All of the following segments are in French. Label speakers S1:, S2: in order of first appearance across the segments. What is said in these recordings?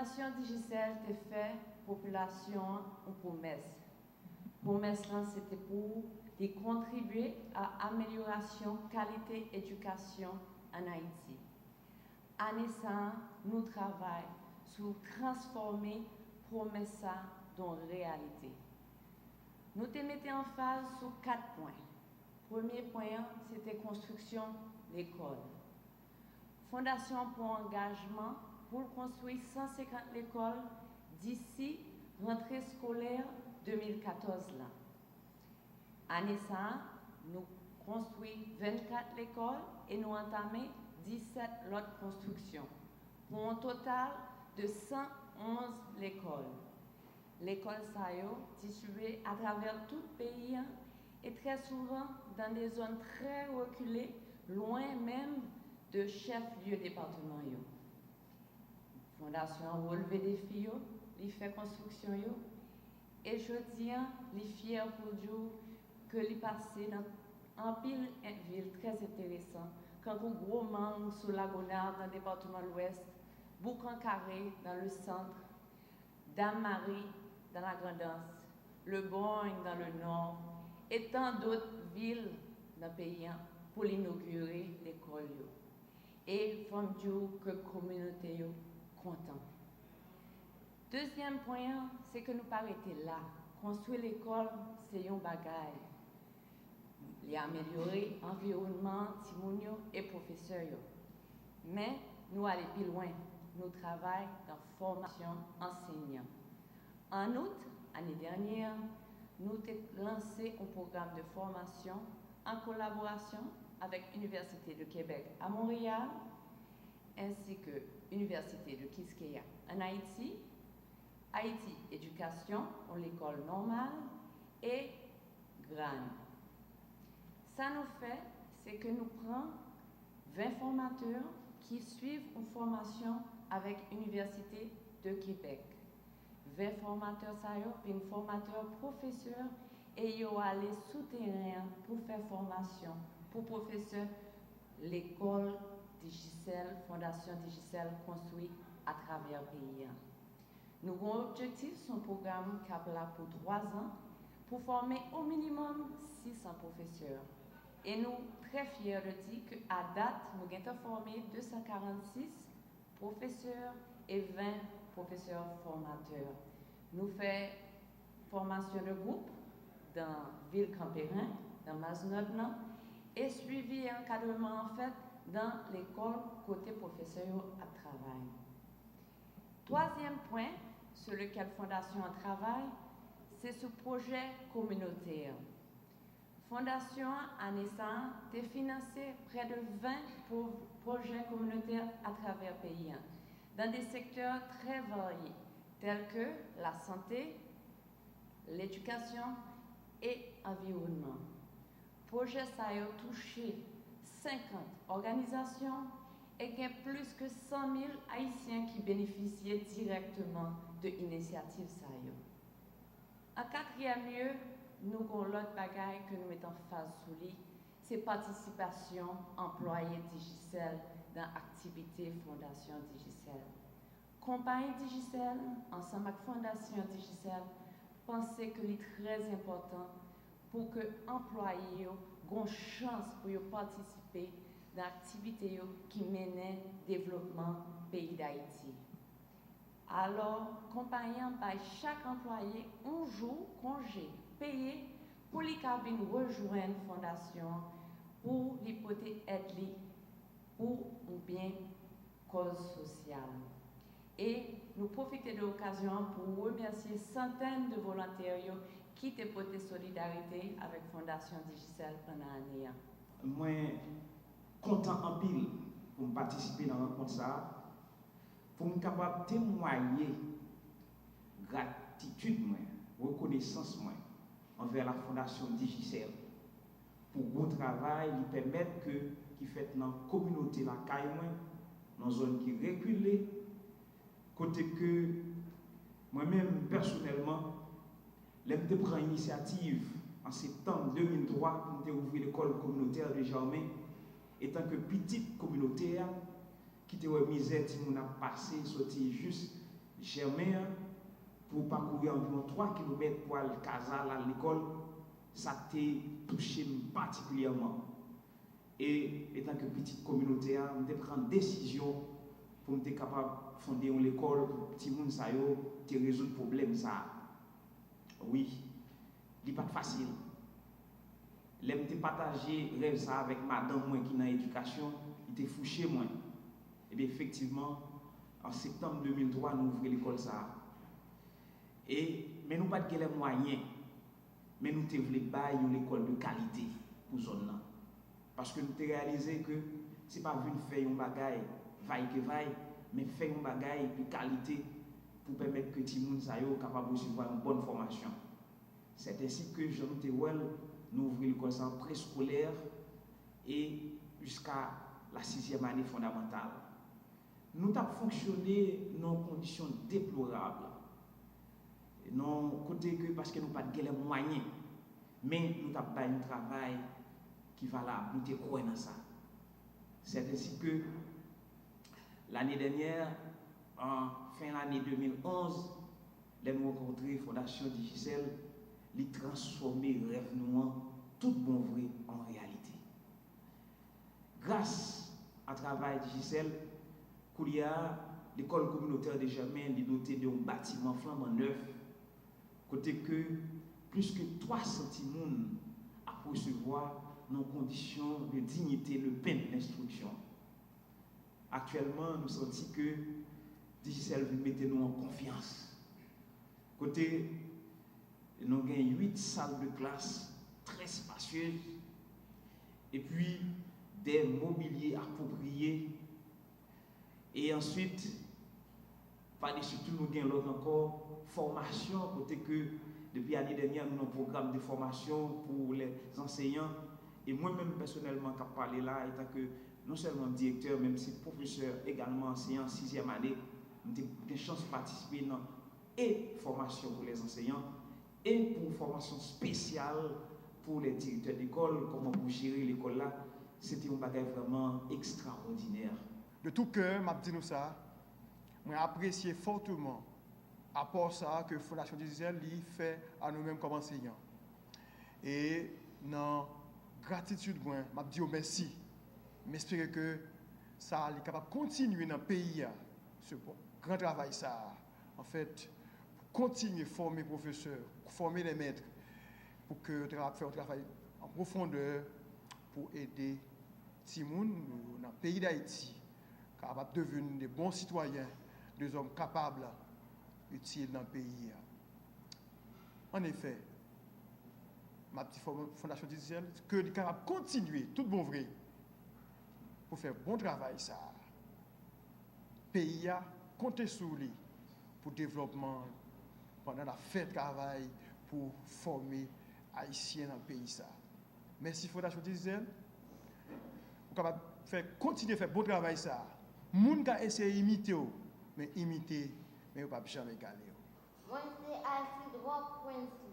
S1: Fondation Digicel te fait population une promesse. Promesse là, c'était pour y contribuer à l'amélioration qualité éducation en Haïti. Année ça, nous travaillons sur transformer promesse dans réalité. Nous te mettons en phase sur 4 points. Premier point, c'était construction de l'école. Fondation pour engagement pour construire 150 écoles d'ici rentrée scolaire 2014 là. Année ça, nous construisons 24 écoles et nous entamons 17 autres constructions pour un total de 111 écoles. L'école Sayo, distribuée à travers tout le pays et très souvent dans des zones très reculées, loin même de chefs-lieux départementaux. Fondation relevé des filles, il fait construction et je dis, les fiers pour dire que les passé dans un pile ville très intéressant, quand un gros manque sur la Gonard dans le département de l'Ouest, Boucan-Carré dans le centre, Dame-Marie dans la Grand'Anse, Le Borgne dans le nord, et tant d'autres villes dans le pays pour l'inaugurer l'école. Et il faut dire que la communauté est contente. Deuxième point, c'est que nous pas été là. Construire l'école, c'est un bagage. Il a amélioré l'environnement, Timonio et professeurs. Mais nous allons plus loin. Nous travaillons dans la formation enseignant. En août, l'année dernière, nous avons lancé un programme de formation en collaboration avec l'Université de Québec à Montréal, ainsi que l'Université de Quisqueya en Haïti, Haïti Éducation, en l'école normale, et GRAN. Ça nous fait, c'est que nous prenons 20 formateurs qui suivent une formation avec l'Université de Québec. 20 formateurs, puis un formateur professeur, et ils ont allé souterrain pour faire formation pour professeurs l'école Digicel, Fondation Digicel construite à travers le pays. Nous avons objectif son programme qui est là pour 3 ans pour former au minimum 600 professeurs. Et nous sommes très fiers de dire qu'à date, nous avons formé 246 professeurs et 20 professeurs formateurs. Nous faisons formation de groupe dans Ville-Campérin, dans Mazenodnan, et suivi et encadrement en fait dans l'école côté professeur à travail. Troisième point sur lequel Fondation travaille, c'est ce projet communautaire. Fondation en naissant a financé près de 20 projets communautaires à travers le pays, dans des secteurs très variés, tels que la santé, l'éducation et l'environnement. Projet ça a touché 50 organisations et il y a plus que 100 000 Haïtiens qui bénéficiaient directement de l'initiative ça. En quatrième lieu, nous avons l'autre bagaille que nous mettons en phase sous lui, c'est participation employés Digicel dans l'activité Fondation Digicel. Compagnie Digicel, ensemble avec Fondation Digicel, pensez que c'est très important pour que les employés aient une chance pour participer dans l'activité qui mène au développement du pays d'Haïti. Alors, compagnie par chaque employé un jour congé payé pour les cabines rejoindre la fondation pour l'hypothèse aide pour un bien cause sociale. Et nous profitons de l'occasion pour remercier centaines de volontaires qui ont porté solidarité avec Fondation Digicel pendant l'année.
S2: Moi, content en pile pour participer dans la rencontre ça, pour me capable de témoigner gratitude, reconnaissance envers la Fondation Digicel pour bon travail, qui permettre que qui fait dans la communauté la caille dans une zone qui reculée, côté que moi-même personnellement, j'ai pris l'initiative en septembre 2003 pour ouvrir l'école communautaire de Germain, étant que petite communautaire qui était misère, si on a passé, sorti juste Germain, pour parcourir environ 3 km pour aller à l'école, ça t'a touché particulièrement. Et étant que petite communauté, je prendre décision pour être capable de fonder une école pour que les gens te résoudre le problème. Oui, ce n'est pas facile. L'aime te partager rêve ça avec madame moi qui est dans l'éducation, il était fouché moi. Et bien effectivement, en septembre 2003, nous ouvrons l'école ça. Mais nous pas de les moyens, mais nous voulons une école de qualité pour zone là. Parce que nous avons réalisé que ce n'est pas venu faire un bagage vaille que vaille, mais faire un bagage de qualité pour permettre que les gens soient capables de recevoir une bonne formation. C'est ainsi que Jean Théouel nous ouvrons l'école préscolaire et jusqu'à la 6e année fondamentale. Nous avons fonctionné dans des conditions déplorables. Non, côté que parce que nous n'avons pas de moyens, mais nous avons fait un travail qui va là, nous croyons dans ça. C'est ainsi que l'année dernière, en fin de l'année 2011, nous avons rencontré la Fondation Digicel, les transformer rêve nous tout bon vrai en réalité. Grâce à travail Digicel, l'école communautaire de Germain est dotée d'un bâtiment flambant neuf, côté que plus que 300 personnes à recevoir dans conditions de dignité le pain d'instruction. Actuellement, nous sentons que Digicel veut mettre nous en confiance. Côté, nous avons 8 salles de classe très spacieuses et puis des mobiliers appropriés. Et ensuite, par-dessus tout, nous avons l'autre encore formation, côté que depuis l'année dernière, nous avons un programme de formation pour les enseignants. Et moi-même, personnellement, qui parlé là, étant que non seulement directeur, même si professeur, également enseignant en 6e année, nous avons des chances de participer dans et formation pour les enseignants et pour formation spéciale pour les directeurs d'école, comment vous gérer l'école là. C'était un bagage vraiment extraordinaire.
S3: De tout cœur, je dis nous ça, j'ai apprécié fortement l'apport ça que la Fondation Digicel fait à nous-mêmes comme enseignants. Et dans gratitude, je dis merci. J'espère que ça est capable de continuer dans le pays, ce grand travail ça. En fait, pour continuer à former les professeurs, former les maîtres, pour que faire un travail en profondeur pour aider les gens dans le pays d'Haïti, capables de devenir des bons citoyens, des hommes capables, utiles dans le pays. En effet, ma petite Fondation Digicel, que les capables de continuer, tout bon vrai, pour faire bon travail ça. Le pays a compté sur lui pour le développement, pendant la fête travail, pour former Haïtiens dans le pays ça. Merci Fondation Digicel. Vous capable faire continuer à faire bon travail ça. Moun ka essayer imiter mais imiter mais pas jamais gagner.
S4: Moi c'est Alfred Rock Quincy.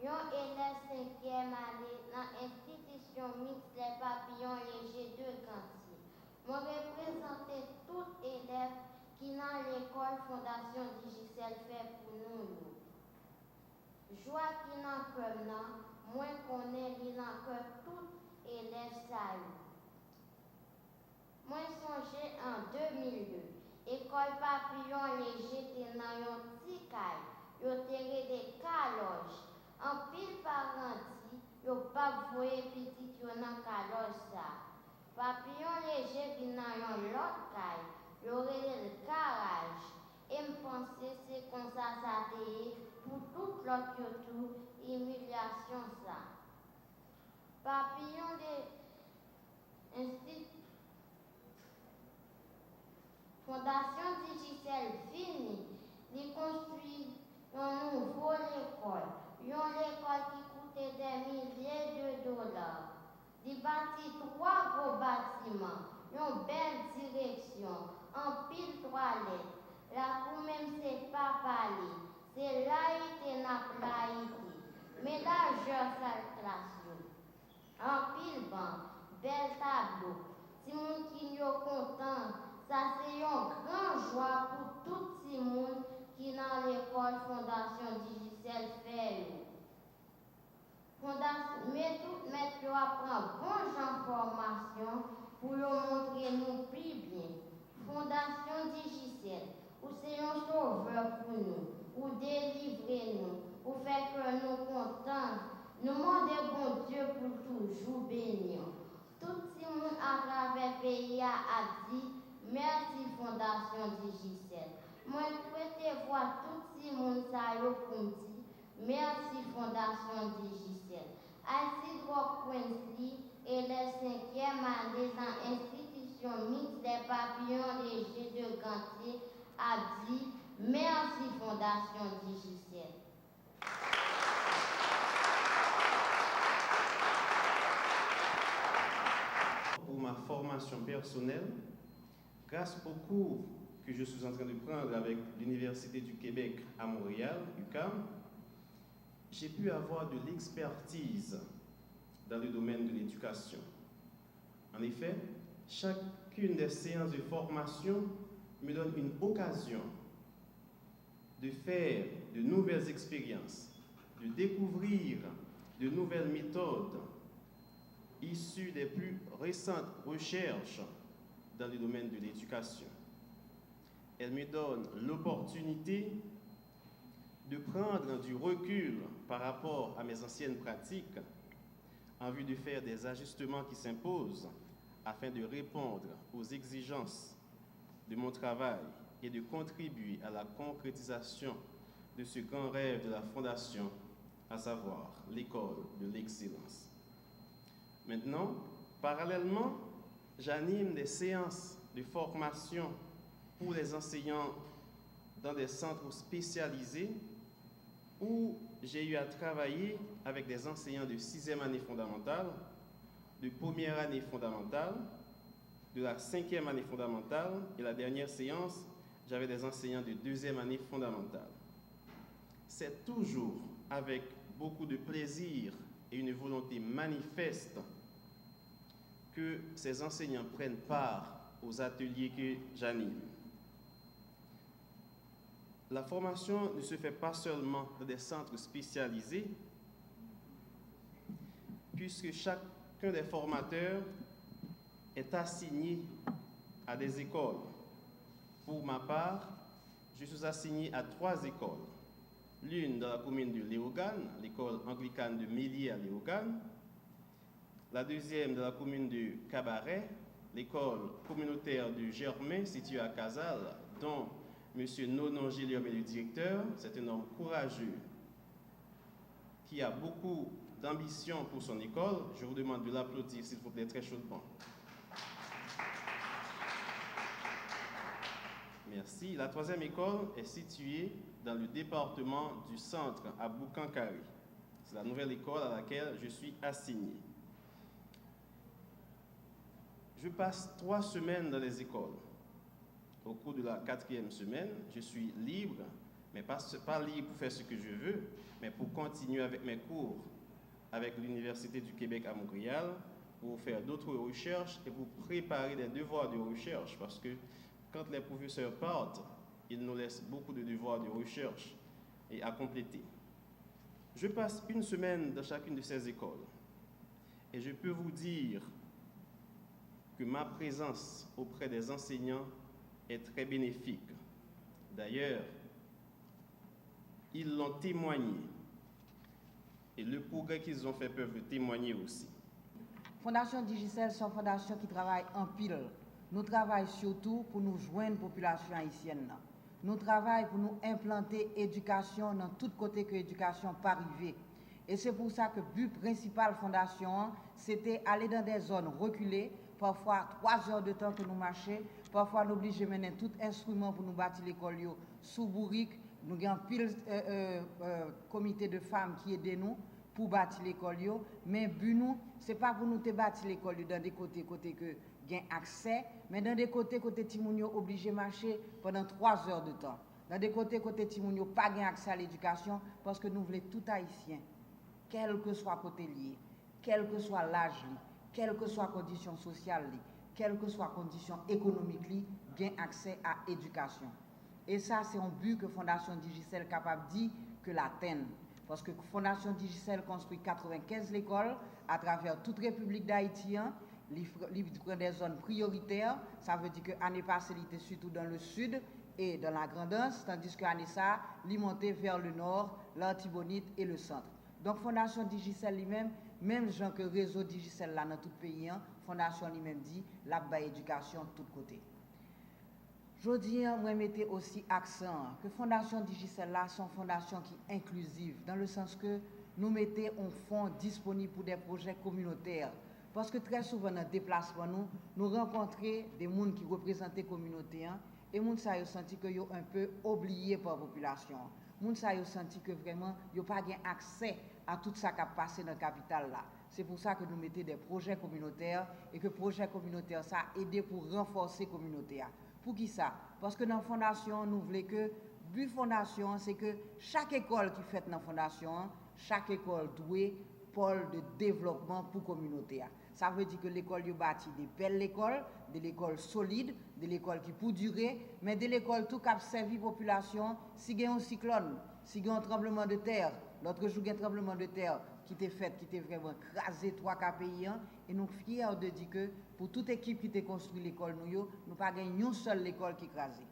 S4: Un élève 5e année dans l'institution mixte Les Papillons Légers de Gantier. Moi représenter tout élève qui dans l'école Fondation Digicel fait pour nous. Joie qui dans cœur moi connais li dans cœur tout élève ça. Moi songe en 2002, école Papillon Léger était dans un petit caille, yo terre des caloges. En pile paranti, yo pas voyer petit yo dans caloge ça. Papillon Léger vient dans un l'autre caille, yo relé le garage. Et me penser c'est comme ça pour toute l'autre tout humiliation ça. Papillon de institut Fondation Digicel fini, il construit une nouvelle école. Une école qui coûtait des milliers de dollars. Il bâtit 3 gros bâtiments, une belle direction, en pile toilette. La cour même c'est pas parler, c'est laïté n'a laïté. Mais l'argent ça classe. En pile banc, bel tableau. Si mon qui est content, ça c'est une grande joie pour tout le monde qui dans l'école Fondation Digicel fait. Mais tout mettre apprend bon genre formation pour le montrer nous plus bien. Fondation Digicel, ou c'est un sauveur pour nous, ou délivrer nous, ou faire que nous contents. Nous demandons bon Dieu pour toujours bénir. Tout le monde à travers le pays a dit merci Fondation Digicel. Moi, souhaite voir tout le monde pour me dire merci Fondation Digicel. Isidro Quincy et les 5e année dans l'institution mixte des papillons légers de Gantier a dit merci Fondation Digicel.
S5: Pour ma formation personnelle, grâce au cours que je suis en train de prendre avec l'Université du Québec à Montréal, UQAM, j'ai pu avoir de l'expertise dans le domaine de l'éducation. En effet, chacune des séances de formation me donne une occasion de faire de nouvelles expériences, de découvrir de nouvelles méthodes issues des plus récentes recherches dans le domaine de l'éducation. Elle me donne l'opportunité de prendre du recul par rapport à mes anciennes pratiques en vue de faire des ajustements qui s'imposent afin de répondre aux exigences de mon travail et de contribuer à la concrétisation de ce grand rêve de la Fondation, à savoir l'école de l'excellence. Maintenant, parallèlement, j'anime des séances de formation pour les enseignants dans des centres spécialisés où j'ai eu à travailler avec des enseignants de 6e année fondamentale, de 1re année fondamentale, de la 5e année fondamentale, et la dernière séance, j'avais des enseignants de 2e année fondamentale. C'est toujours avec beaucoup de plaisir et une volonté manifeste que ces enseignants prennent part aux ateliers que j'anime. La formation ne se fait pas seulement dans des centres spécialisés, puisque chacun des formateurs est assigné à des écoles. Pour ma part, je suis assigné à 3 écoles. L'une dans la commune de Léogane, l'école anglicane de Méliès à Léogane. La deuxième dans la commune de Cabaret, l'école communautaire de Germain, située à Casals, dont M. Nonon Gilliam est le directeur. C'est un homme courageux qui a beaucoup d'ambition pour son école. Je vous demande de l'applaudir, s'il vous plaît, très chaudement. Merci. La 3e école est située dans le département du centre à Boukankari. C'est la nouvelle école à laquelle je suis assigné. Je passe 3 semaines dans les écoles. Au cours de la 4e semaine, je suis libre, mais pas libre pour faire ce que je veux, mais pour continuer avec mes cours avec l'Université du Québec à Montréal, pour faire d'autres recherches et pour préparer des devoirs de recherche, parce que quand les professeurs partent, ils nous laissent beaucoup de devoirs de recherche et à compléter. Je passe 1 semaine dans chacune de ces écoles et je peux vous dire que ma présence auprès des enseignants est très bénéfique. D'ailleurs, ils l'ont témoigné et le progrès qu'ils ont fait peuvent le témoigner aussi.
S6: Fondation Digicel, c'est une fondation qui travaille en pile. Nous travaillons surtout pour nous joindre la population haïtienne. Nous travaillons pour nous implanter l'éducation dans tout côté que l'éducation pas arriver. Et c'est pour ça que le but principal de la fondation, c'était aller dans des zones reculées, parfois 3 heures de temps que nous marchions, parfois nous obligés de mener tout instrument pour nous bâtir l'école sous bourrique. Nous avons pile comité de femmes qui aident nous pour bâtir l'école. Mais le but, ce n'est pas pour nous bâtir l'école dans des côtés que gain accès, mais dans des côtés Timounio obligé de marcher pendant 3 heures de temps. Dans des côtés Timounio pas gain accès à l'éducation parce que nous voulons tout haïtien, quel que soit côté lié, quel que soit l'âge, quelle que soit condition sociale, quelle que soit condition économique, gain accès à l'éducation. Et ça, c'est un but que Fondation Digicel est capable de dire que l'atteindre. Parce que Fondation Digicel construit 95 écoles à travers toute République d'Haïti. Il prend des zones prioritaires. Ça veut dire que l'année passée, il était surtout dans le sud et dans la Grand'Anse, tandis que l'année ça, il montait vers le nord, l'Artibonite et le centre. Donc Fondation Digicel lui-même, même gens que réseau Digicel là dans tout le pays, Fondation lui-même dit la bas éducation de tous côtés. Je dis, moi mettez aussi accent que Fondation Digicel là sont fondation qui inclusive dans le sens que nous mettons un fonds disponible pour des projets communautaires. Parce que très souvent dans le déplacement, nous rencontrons des gens qui représentent les communautés et les gens ont senti que sont un peu oubliés par la population. Les gens ont senti que vraiment, ils n'ont pas accès à tout ça qui a passé dans la capitale là. C'est pour ça que nous mettons des projets communautaires et que projets communautaires ça aide pour renforcer la communauté. Pour qui ça? Parce que dans la fondation, nous voulons que le but fondation, c'est que chaque école qui fait dans la fondation, chaque école doit pôle de développement pour la communauté. Ça veut dire que l'école est bâtie des belles écoles, de l'école solide, de l'école qui peut durer, mais de l'école tout cap servi population si il y a un cyclone, si il y a un tremblement de terre. L'autre jour, il y a un tremblement de terre qui était fait, qui était vraiment crasé 3 pays. Et nous sommes fiers de dire que pour toute équipe qui a construit l'école, nous n'avons pas gagné une seule école qui est crasée.